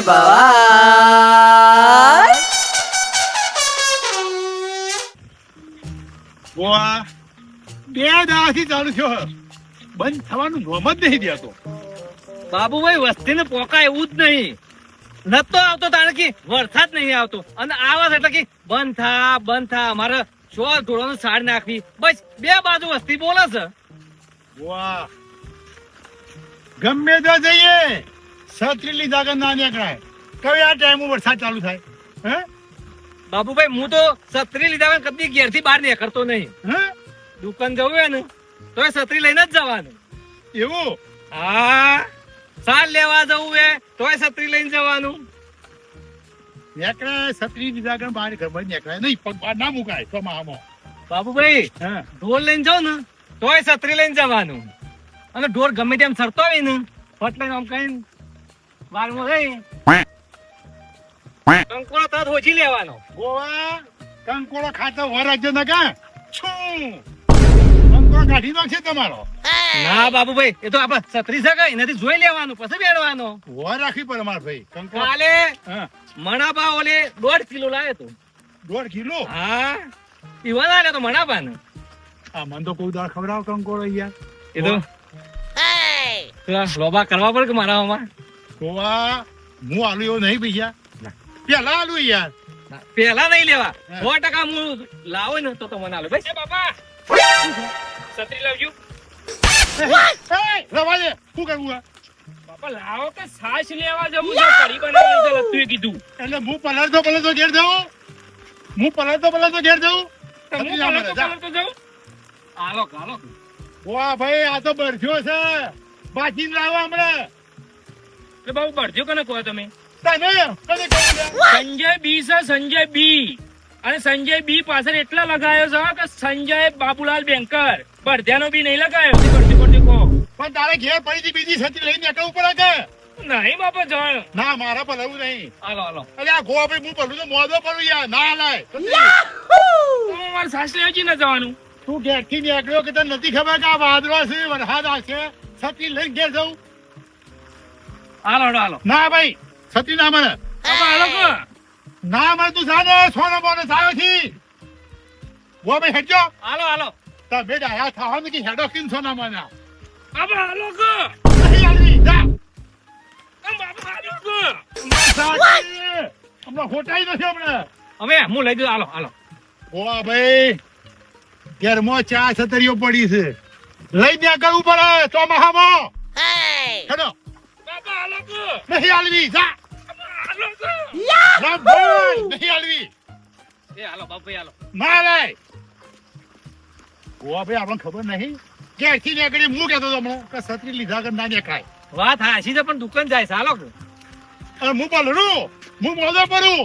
પવાય. ગોવા 2 દાડાથી ચાલુ થયો, બંધ થવાનું ગમ જ નહીં દેતો. બાબુભાઈ વસ્તીને પોકા એવું જ નહીં. નતો આવતો તાણે કે વરસાદ નહીં આવતો અને આવા એટલે કે બંધ થા અમારે ચોર ઢોળાનું સાડ નાખવી, બસ 2 બાજુ વસ્તી બોલે છે. ગોવા ગમે તો જઈએ, છત્રી લીધા કે ના નીકળાય. કઈ આ ટાઈમ વરસાદ ચાલુ થાય? હે બાબુભાઈ હું તો છત્રી લીધા વગર કદી ઘેરથી બહાર નીકળતો નહીં. હે દુકાન જવું હોય ને તો એ છત્રી લઈને જ જવાનું. એવું? હા, સાલ લેવા જવું હે તોય છત્રી લઈને જવાનું. નીકળાય છત્રી લીધા કે બહાર ઘરમાં જ નીકળાય નહીં, પગ બહાર ના મુકાય ચોમાહામાં. બાબુભાઈ હા ઢોર લઈને જાવ ને તોય છત્રી લઈને જવાનું. અને ઢોર ગમે તેમ સરતો હોય ને ફટ લઈને આમ કઈ વારમાં રહી કંકોડો તરત હોજી લેવાનો. ગોવા કંકોડો ખાતો વરાજો ન કા છું કંકોડો કાઢી નાખશે તમારો. ના બાબુભાઈ એ તો આપણે છત્રી છે કઈ એનાથી જોઈ લેવાનું પછી બેડવાનો. વર રાખવી પડે માર ભાઈ. કંકોડો કાલે હા મણાબા ઓલે 1.5 કિલો લાવ્યો તો. 1.5 કિલો? હા ઈવન આલે તો મણાબા ને આ મન તો કોઈ દાળ ખવડાવ કંકોડો યાર. એ તો પેલા લોબા કરવા પડે કે મારામાં. ગોવા હું આલુ એવો નહીં પૈસા, પેલા આલુ યાર. પેલા નહીં લેવા, હા. 100% હું લાવો ને તો મને આલો. ભાઈ બાપા છત્રી લાવજો. રવા દે, શું કરવું આ? બાપા લાવો કે છાશ લેવા જવું છે, કઢી બનાવવાની છે લત્તુએ કીધું. એટલે હું પલળતો ઘેર જાઉં, હું પલળતો ઘેર જાઉં. તમે પલળતો જાઓ. હાલો હાલો. ગોવા ભાઈ આ તો બરફ્યો છે, બાજી લાવો હમણાં. એટલે બાબુ બળજો કને કહો તમે? તને કને કહું લે? સંજય બી છે, સંજય બી. અને સંજય બી પાછળ એટલા લગાયો છે કે સંજય બાબુલાલ બેંકર. બળધ્યાનો બી નહીં લગાયો. બળજો કહો. પણ તારે ઘેર પડીથી બીજી છત્રી લઈને નીકળવું પડે કે? નહીં બાપા જાણ. ના મારા પલવું નહીં. હાલો હાલો. અરે આ ગોવા ભાઈ હું પલું તો મોદો પડું યાર, ના લાય. મારે સાસ લેવાજી ના જવાનું. તું ઘેર થી નીકળ્યો કે તને નથી ખબર કે આ વાદળો છે, વરસાદ આવશે, છત્રી લઈને ઘેર જાઉં? હાલો હાલો. ના ભાઈ છત્રી ના મળે. બાપા હાલો કે. ના મળે તું સાને સોનો મોનો સાયો છી. ગોવા ભાઈ હેડજો. હાલો હાલો. તમે ડાયા થાવા ને કે હેડો કિન સોના મોના. બાપા હાલો કે. નહીં આવી જા. બાપા હાલો કે. સાચી. હમણાં ખોટાઈ નથી હમણાં. હવે હું લઈ દઉં. હાલો હાલો. ગોવા ભાઈ ઘેરમાં ચા છતરીઓ પડી છે, લઈ ત્યાં કરવું પડે ચોમાહામાં. હેડો. બાપા હાલો કે. નહીં આલવી જા. હાલો કે. ના ભાઈ નહીં આલવી. એ હાલો બાપા હાલો. ના લાય. ગોવા ભાઈ આપણને ખબર નહીં ક્યાંથી નીકળી. હું કહેતો હતો હમણાં કે છત્રી લીધા કર ના નીકળાય. વાત હાસી છે પણ દુકાન જાય છે. હાલો કે. અને હું પલડું, હું મોદો પડું.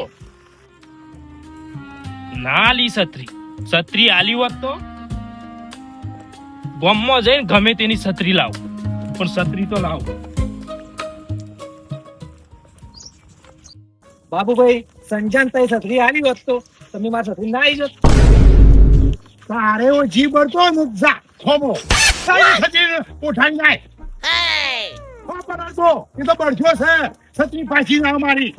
ના લી છત્રી આલી હોત તો ગામમાં જઈને ગમે તેની છત્રી લાવ, પણ છત્રી તો લાવ. બાબુભાઈ સંજાન તઈ છત્રી આલી હોત તો તમે મારી છત્રી ના આવી જત. તારે ઓ જી બળતો ને જા ખોમો તારી છત્રી ઉઠાઈ જાય. હો પરાતો એ તો બળજો છે, છત્રી પાછી ના મારી.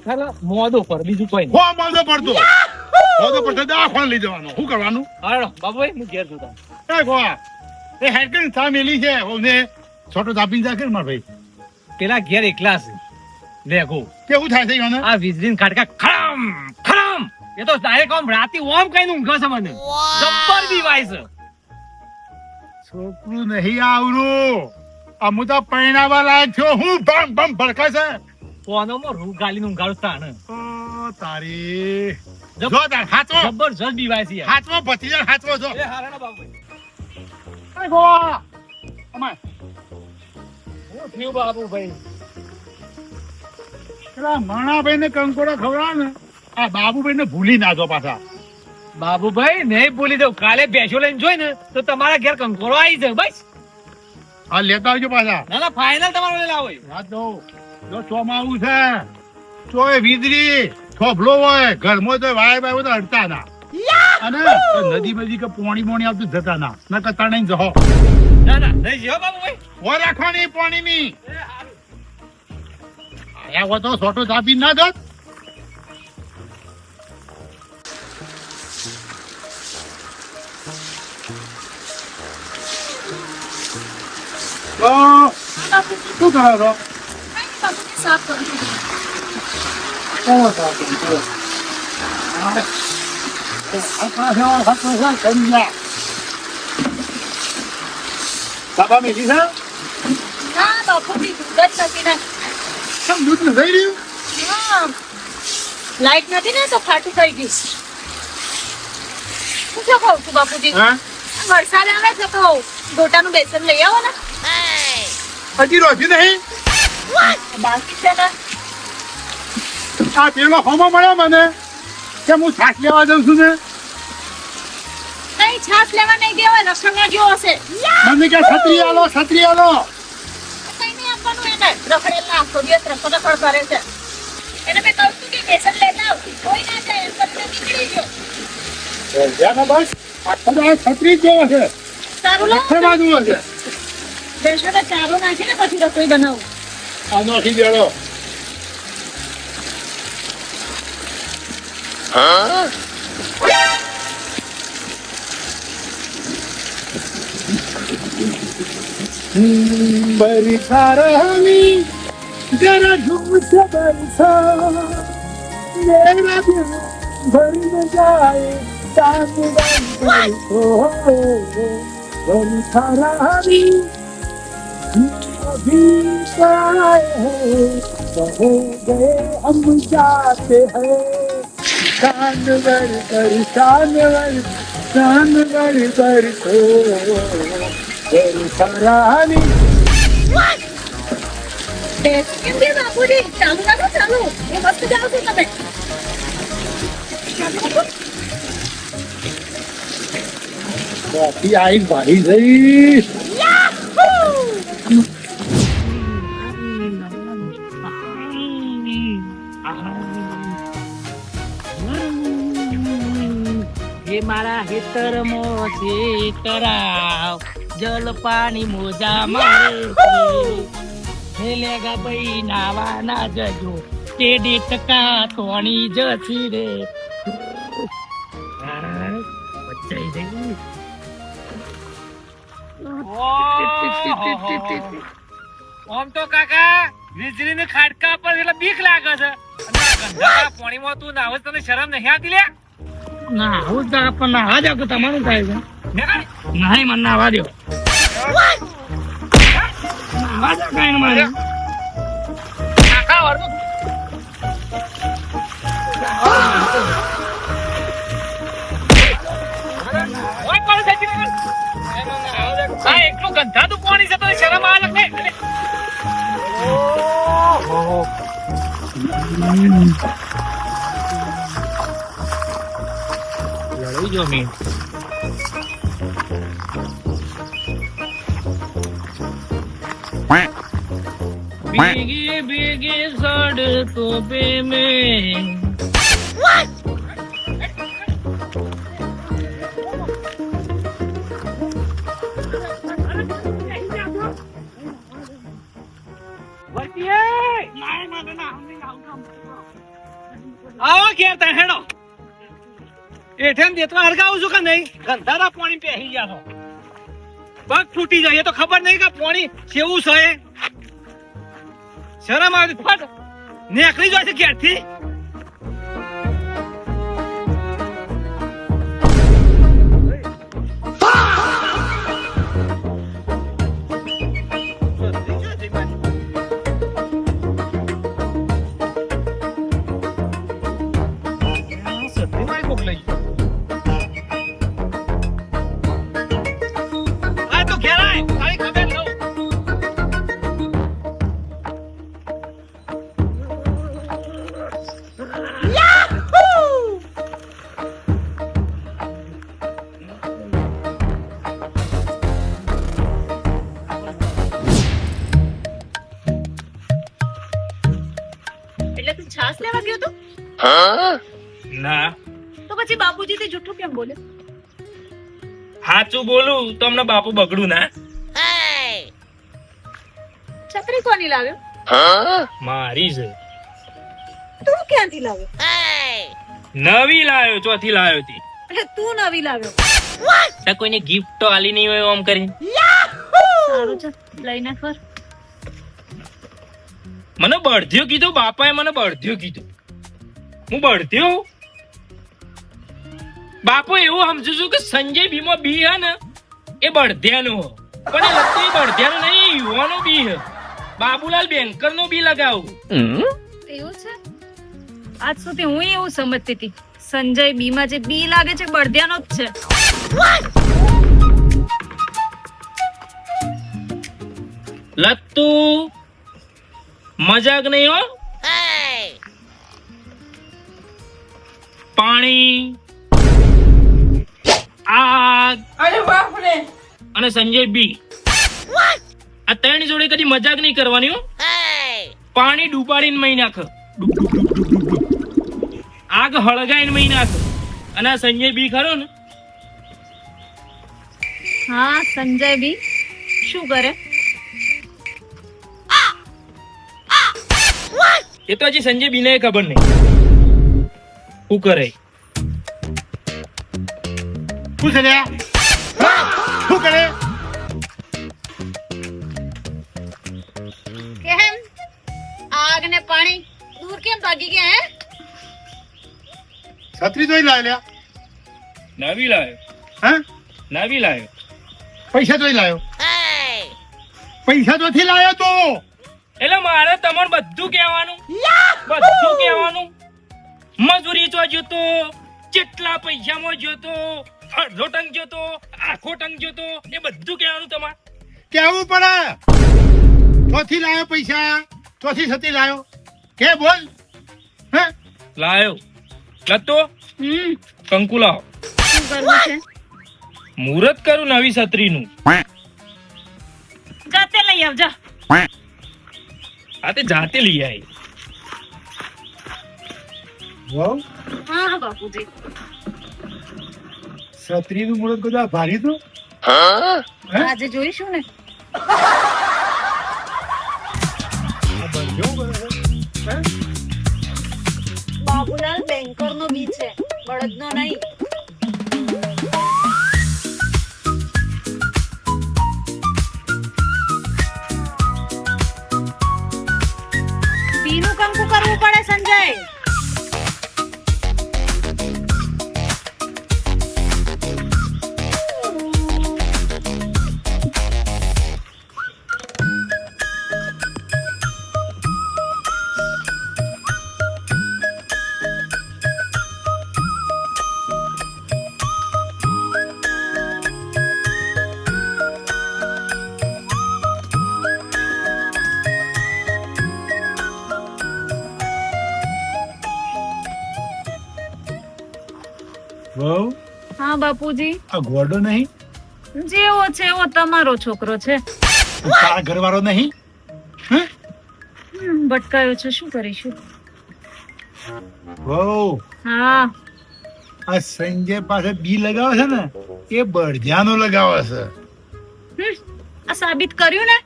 ચાલો મોદો પર બીજું કોઈ નહીં. હો મોદો પડતો દવાખાને લઈ જવાનો. શું કરવાનું? હાલો બાબુભાઈ હું ઘેર જોતા. એ ગોવા એ હેડકન સા મેલી છે ઓને છોટો દાબીને જા કે માર ભાઈ. પેલા ઘેર એકલા છે લેગો. કેવું થાય છે યાને? આ વીજળીના ખાડકા ખડમ ખડમ એ તો ડાયરેક્ટ આમ રાતી ઓમ કઈને ઊંઘે છે મને. જબ્બર બીવાય છે. છોકરું નહીં આવરું, અમુ તો પૈણાવા લાયક છો. હું બમ બમ ભડકા છે. કોનોમાં રૂ ગાલીને ઊંઘાડું તાણે. ઓ તારી જો તાર હાથો જબરજસ્ત બીવાય છે યાર. હાથમાં ભતીજા હાથમાં જો. એ હારાના બાબુભાઈ. એ ગોવા અમાય હું થયું બાબુભાઈ? પેલા મણાભાઈ ને કંકોડા ખવડાવ ને, આ બાબુભાઈ ને ભૂલી ના જો પાછા. બાબુભાઈ નહીં ભૂલી દઉં. કાલે ભેંસો લઈને જોઈ ને તો તમારા ઘેર કંકોડો આવી જાય. બસ આ લેતા આવજો પાછા. ના ના ફાઇનલ તમારો લઈ લાવો. વાત દો જો ચોમાવું છે, ચોય વીજળી થોભલો હોય ઘરમાં તો વાય વાય તો અડતા ના. અને નદી બધી કે પોણી મોણી આવતું જતા ના ન કરતા નહીં જહો. ના ના નહીં જો બાબુભાઈ. હો રાખવાની પોણી ની. એ હારું. આયા તો છોટો ચાપી ના દોત. તો શું કરો છો? સાફ કરું છું. ચાલો સાહેબ, ચાલો. આપણા સેવા સાચો છે, કરી જા. બાબા મેલી છે? ના બાપુજી દૂધ જ નથી ને. કેમ દૂધ ન થઈ રહ્યું? હા લાઈટ નથી ને તો ફાટી થઈ ગઈ. હું શું કહું છું બાપુજી, હા? વરસાદ આવે છે તો ગોટાનું બેસન લઈ આવો ને. હજી રોજી નહીં? બાકી છે ને. આ પેલો હોમો મળ્યો મને કે હું છાશ લેવા જાઉં છું ને. નહીં છાસ લેવા નહીં દેવા, રસોડા જેવો હશે. મને કે છત્રી આલો, છત્રી આલો. કઈ નહીં આપવાનું એને. રખડેલા આખો દિવસ રખડ કરે છે. એને મેં કહું છું કે બેસન લેતા આવ. કોઈ ના જાય એમ કરીને નીકળી ગયો. જ્યાં બસ આખો દાડો છત્રી જ જેવો છે. સારું લો. આખામાં જુઓ છે. બેસોને ચારો નાખીને પછી રસોઈ બનાવું. આ નાખી દેડો. बरसा रही जरा झूम से बरसा मेरा दिल भर न जाए चांद बरसो बरसा रही अभी आए हैं कहो गए हम जाते हैं चांद बर बरसो बरसा કેમ કે બાપુજી ચાલુ રાખો ચાલુ. એ મસ્ત જાઓ છો તમે. કોફી આઈ ભાઈ જઈ એ મારા હેતર મોથી તરાવ જલ પાણી મોજા મારે હેલે ગઈ નાવા ના જજો તે ટકા તોણી જસી રે બચાઈ જઈ આમ તો કાકા વીજળી ની ખાડકા પર એટલે બીક લાગે છે. અને આ ગંધારા પાણીમાં તું નાવે તને શરમ નહીં આવતી લે? ના હું તો પણ નાવા દો કે તમારું થાય છે નીકળ. નહીં મને નાવા દો નાવા દો કઈ મારે કાકા વળતું. ઓય પાણી સાચી નીકળ. આ એકલું ગંધાતું પાણી છે તો શરમ આવે ને? લડાઈ જો મેં ભીગે ભીગે સડકો पे मैं આવો ઘેર તા હેડો. એઠેમ દેતવા હરગાવું છું કે નહીં? ગંધારા પાણી પહેરી ગયા છો. પગ તૂટી જાય એ તો ખબર નહીં કે પાણી કેવું છે. શરમ આવે ફટ નીકળી જાય છે ઘેરથી. આ તો ઘેર આય, તારી ખબર લઉં. એટલે તું છાસ લેવા ગયો તો? ના તો પછી બાપુજી થી જૂઠું કેમ બોલે? સાચું બોલું તો અમને બાપુ બગડું ના છત્રી કોની લાવ્યો? મારી છે. તું ક્યાંથી લાવ્યો? નવી લાવ્યો, ચોથી લાવ્યો તી. એટલે તું નવી લાવ્યો? તો કોઈને ગિફ્ટ તો આલી નહીં હોય આમ કરી. સારું છે, લઈને ફર. મને બળધ્યો કીધું, બાપાએ મને બળધ્યો કીધું. હું બળધ્યો? બાપુ એવું સમજુ છું કે સંજય ભીમો બી હે ને એ બળધ્યાનો હો. પણ એ લગતું એ બળધ્યાનો નહીં, યુવાનો બી હે. બાબુલાલ બેંકર નો બી લગાવું. એવું છે? આજ સુધી હું એવું સમજતી હતી સંજય બીમાં જે બી લાગે છે બળદિયાનો જ છે. લત્તુ મજાક નહીં હો. પાણી, આગ અને સંજય બી, આ ત્રણ જોડે કદી મજાક નહીં કરવાની હો. પાણી ડૂબાડીને મહી નાખ, આગ હળગાઈને મહી નાખ, અને આ સંજય બી ખરો ને હા, સંજય બી શું કરે? એ તો હજી સંજય બી ને ખબર નહીં શું કરે. શું છે લ્યા? હા? શું કરે? કેમ આગ ને પાણી દૂર કેમ ભાગી ગયા હે? છત્રી જોઈ લાવ લ્યા. નવી લાવ્યો, હા? નવી લાવ્યો. પૈસા જોઈ લાવ્યો. પૈસા જોથી લાવ્યો તો. એટલે મારે તમારે બધું કહેવાનું, બધું કહેવાનું. મજૂરી ચો જોતો, કેટલા પૈસામાં જોતો, અડધો ટંક જોતો, આખો ટંક જોતો, એ બધું કહેવાનું તમારે. કેવું પડે. ચોથી લાવ્યો પૈસા, ચોથી છત્રી લાવ્યો. કે બોલ. હે? લાયો લતો કંકુ લાવો. શું કરવું છે? મુહૂર્ત કરું નવી છત્રીનું. જાતે લઈ આવજા. આ તે જાતે લઈ આવી. વાવ, હા બાપુજી. છત્રીનું મુહૂર્ત કદાચ ભારી તો. આજે જોઈશું ને. બાબુલાલ બેંકર નો બી છે, બળદ નો નહીં. બીનું કંકુ કરવું પડે સંજય. વાવ, હા બાપુજી, આ ગોડો નહીં? જેવો છે એવો તમારો છોકરો છે. તારા ઘરવાળો નહીં? હે? ભટકાયો છે, શું કરીશું? વાવ, હા, આ સંજય પાસે બી લગાવે છે ને એ બળદિયાનો લગાવે છે. આ સાબિત કર્યું ને.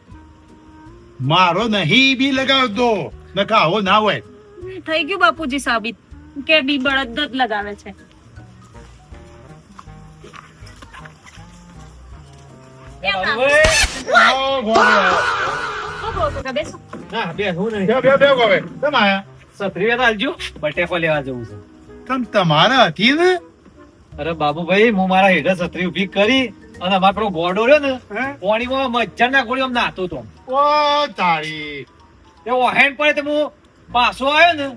મારો નહીં બી લગાવતો, નકા આવો ના હોય. થઈ ગયું બાપુજી સાબિત કે બી બળદ જ લગાવે છે. કેમ ના? આવો ગોળો. ઉભો, ઉભો, બેસો. ના બે હું નહીં. બે બે બે ગોવે. કેમ આયા? છત્રી વેતા આલજો, બટેકો લેવા જવું છે. તમ તમારે હતી ને? અરે બાબુભાઈ, હું મારા હેઠળ છત્રી ઉભી કરી અને અમારો પેલો ગોડો રહ્યો ને હે? પાણીમાં મચ્છર ના ગોળી આમ નાતો તો. ઓ તારી. એ વહેણ પડે તો હું પાછો આવ્યો ને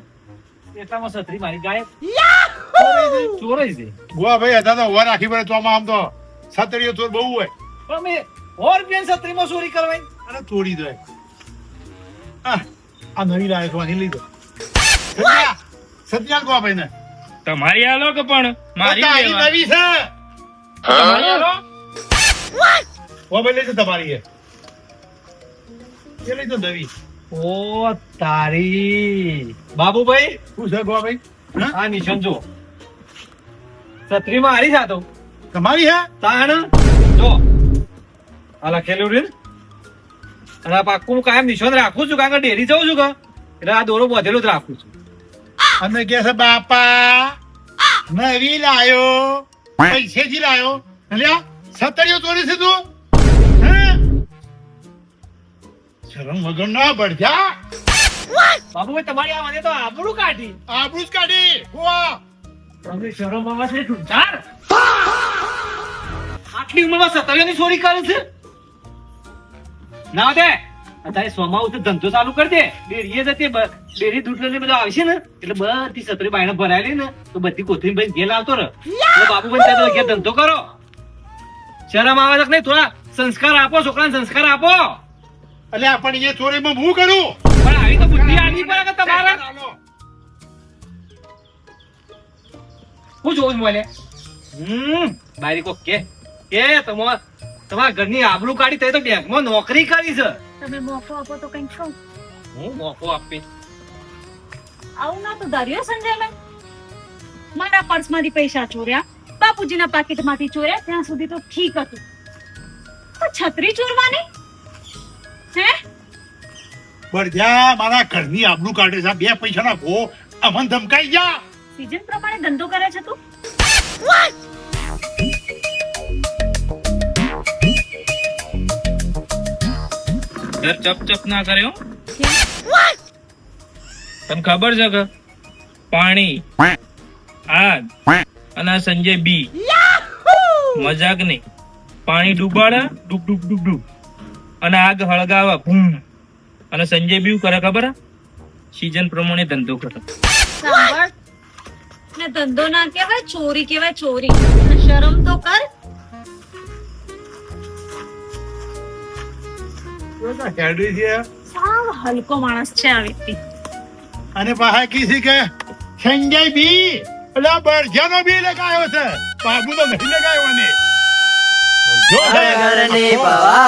એટલામાં છત્રી મારી ગાયબ. ચોરાઈ છે. બુઆ ભાઈ હતા તો ઓર રાખી પડે ચોમાં આમ તો છત્રીઓ ચોર બહુ હોય. પણ મેં ઓર બેન છત્રીમાં ચોરી કરવાની. અરે તોડી દે. આ નવી લાવે તો આની લઈ દો. સત્યા સત્યા કો ભાઈ ને. તમારી આલો કે પણ મારી તારી લેવા. નવી છે. તમારી આલો? ઓ ભાઈ લઈ દો તમારી એ. એ લઈ દો નવી. ઓ તારી બાબુભાઈ, શું છે ગો ભાઈ? હા? આ નિશાન જો છત્રી મારી જાતો તમારી હે? તાણ જો આ લખેલું રે ને. અને આ પાક્કું હું કાયમ નિશાન રાખું છું કારણ કે ડેરી જઉં છું કે એટલે આ દોરો બધેલો જ રાખું છું. અને કે છે બાપા નવી લાયો પૈસેથી લાયો અલ્યા સતરીઓ ચોરી છે તું હે શરમ વગર ના બળજા બાબુભાઈ તમારી આ મને તો આબરૂ કાઢી. આબરૂ જ કાઢી ગોવા તમને શરમ આવે છે ઢૂંઢાર? આટલી ઉંમરમાં સતરીઓની ચોરી કરે છે? ના દે અત્યારે સોમાવું તો ધંધો ચાલુ કરી દે. ડેરીએ જતી ડેરી દૂધ લઈને બધું આવશે ને એટલે બધી સતરી બાયણે ભરાયેલી ને તો બધી કોથળી ભાઈ ઘેર આવતો રહે. એટલે બાબુભાઈ ત્યાં ઘેર ધંધો કરો. શરમ આવે છે કે નહીં? થોડા સંસ્કાર આપો, છોકરાને સંસ્કાર આપો. અલ્યા પણ એ ચોરીમાં હું કરું પણ આવી તો બુદ્ધિ આવી પડે કે તમારે શું જોવું બોલે? બારી કોક કે તમારા ઘરની આબરૂ કાઢી તે તો બેંકમાં નોકરી કરી છે. તમે મોકો આપો તો કંઈક કહું. હું મોકો આપી આવું ના તો ધાર્યો સંજયભાઈ. મારા પર્સમાંથી પૈસા ચોર્યા, બાપુજીના પાકીટમાંથી ચોર્યા, ત્યાં સુધી તો ઠીક હતું. તો છત્રી ચોરવાની હે? બળજા મારા ઘરની આબરૂ કાઢે છે આ બે પૈસાના ભો અમન ધમકાઈ જા સીઝન પ્રમાણે ધંધો કરે છે તું. ચપ ચપ ના કર્યો. તને ખબર છે કે પાણી આગ અને આ સંજય બી મજાક નહીં. પાણી ડૂબાડે ડૂબ ડૂબ ડૂબ ડૂબ અને આગ હળગાવે ભૂમ અને સંજય બી કરે ખબર સીઝન પ્રમાણે ધંધો કરે. સાંભળ, ને ધંધો ના કહેવાય, ચોરી કહેવાય, ચોરી. અને શરમ તો કર. હેડી છે સાવ હલકો માણસ છે આ વ્યક્તિ. અને પાહા કી છે કે સંજય બી એટલે બળજાનો બી લગાયો છે બાબુ તો નહીં લગાયો ને જો ઘરની પવા